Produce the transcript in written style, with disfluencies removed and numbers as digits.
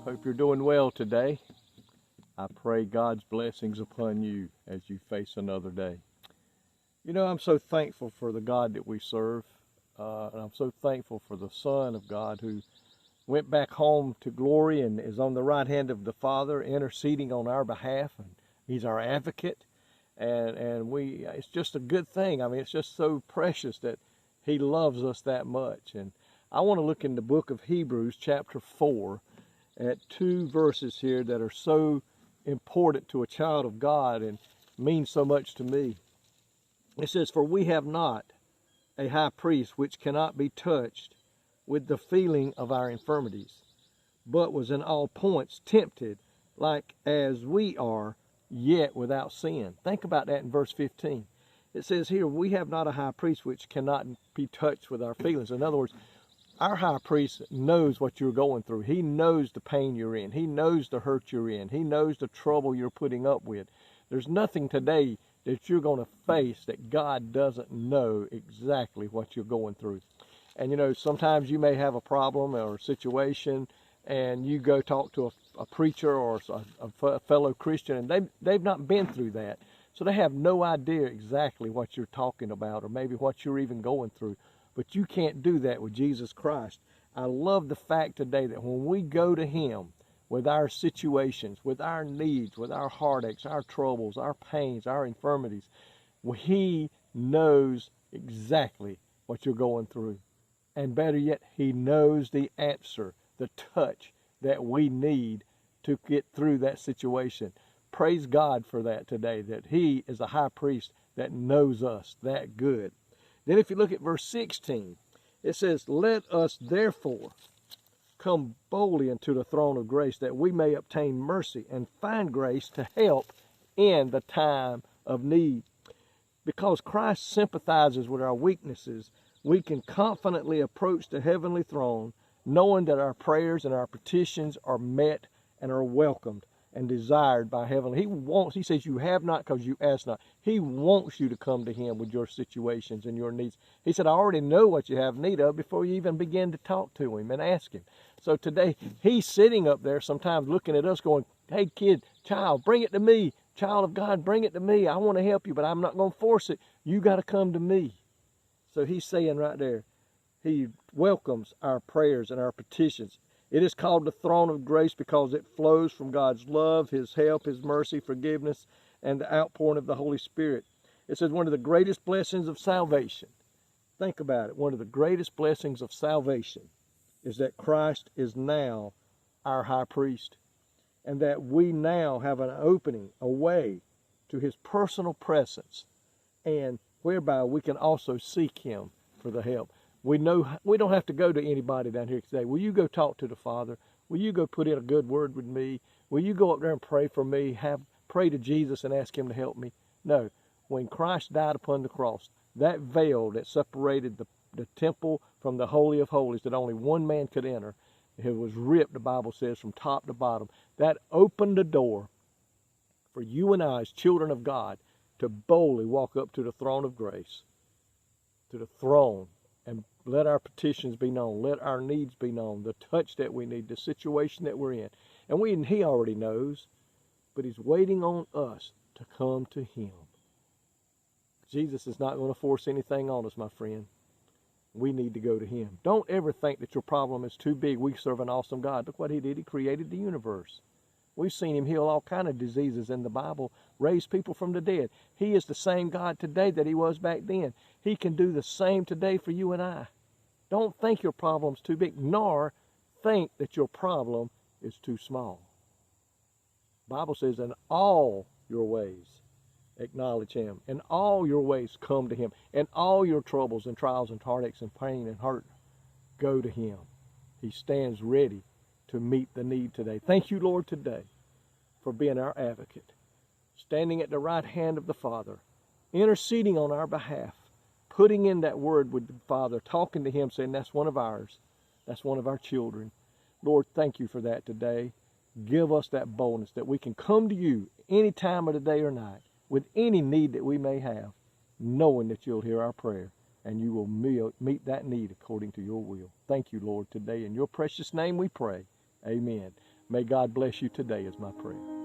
Hope you're doing well today. I pray God's blessings upon you as you face another day. You know, I'm so thankful for the God that we serve, and I'm so thankful for the Son of God who went back home to glory and is on the right hand of the Father, interceding on our behalf, and He's our advocate, and it's just a good thing. I mean, it's just so precious that He loves us that much. And I want to look in the book of Hebrews, chapter 4, at two verses here that are so important to a child of God and mean so much to me. It says, "For we have not a high priest which cannot be touched with the feeling of our infirmities, but was in all points tempted like as we are, yet without sin." Think about that in verse 15. It says here, we have not a high priest which cannot be touched with our feelings. In other words, our high priest knows what you're going through. He knows the pain you're in. He knows the hurt you're in. He knows the trouble you're putting up with. There's nothing today that you're going to face that God doesn't know exactly what you're going through. And you know, sometimes you may have a problem or a situation and you go talk to a preacher or a fellow Christian, and they've not been through that. So they have no idea exactly what you're talking about or maybe what you're even going through. But you can't do that with Jesus Christ. I love the fact today that when we go to Him with our situations, with our needs, with our heartaches, our troubles, our pains, our infirmities, He knows exactly what you're going through. And better yet, He knows the answer, the touch that we need to get through that situation. Praise God for that today, that He is a high priest that knows us that good. Then if you look at verse 16, it says, "Let us therefore come boldly into the throne of grace, that we may obtain mercy and find grace to help in the time of need." Because Christ sympathizes with our weaknesses, we can confidently approach the heavenly throne, knowing that our prayers and our petitions are met and are welcomed and desired by heaven. He says, you have not because you ask not. He wants you to come to Him with your situations and your needs. He said, I already know what you have need of before you even begin to talk to Him and ask Him. So today, He's sitting up there sometimes looking at us going, hey kid, child, bring it to me. Child of God, bring it to me. I want to help you, but I'm not going to force it. You got to come to me. So He's saying right there, He welcomes our prayers and our petitions. It is called the throne of grace because it flows from God's love, His help, His mercy, forgiveness, and the outpouring of the Holy Spirit. It says one of the greatest blessings of salvation. Think about it. One of the greatest blessings of salvation is that Christ is now our high priest, and that we now have an opening, a way to His personal presence, and whereby we can also seek Him for the help. We know we don't have to go to anybody down here today. Will you go talk to the Father? Will you go put in a good word with me? Will you go up there and pray for me? Pray to Jesus and ask Him to help me? No. When Christ died upon the cross, that veil that separated the temple from the Holy of Holies that only one man could enter, it was ripped, the Bible says, from top to bottom. That opened the door for you and I as children of God to boldly walk up to the throne of grace, to the throne, and let our petitions be known. Let our needs be known. The touch that we need, the situation that we're in. And He already knows, but He's waiting on us to come to Him. Jesus is not going to force anything on us, my friend. We need to go to Him. Don't ever think that your problem is too big. We serve an awesome God. Look what He did. He created the universe. We've seen Him heal all kinds of diseases in the Bible, raise people from the dead. He is the same God today that He was back then. He can do the same today for you and I. Don't think your problem's too big, nor think that your problem is too small. The Bible says, in all your ways, acknowledge Him. In all your ways, come to Him. In all your troubles and trials and heartaches and pain and hurt, go to Him. He stands ready to meet the need today. Thank you, Lord, today for being our advocate, standing at the right hand of the Father, interceding on our behalf, putting in that word with the Father, talking to Him, saying, that's one of ours. That's one of our children. Lord, thank you for that today. Give us that boldness that we can come to you any time of the day or night with any need that we may have, knowing that you'll hear our prayer and you will meet that need according to your will. Thank you, Lord, today. In your precious name we pray. Amen. May God bless you today is my prayer.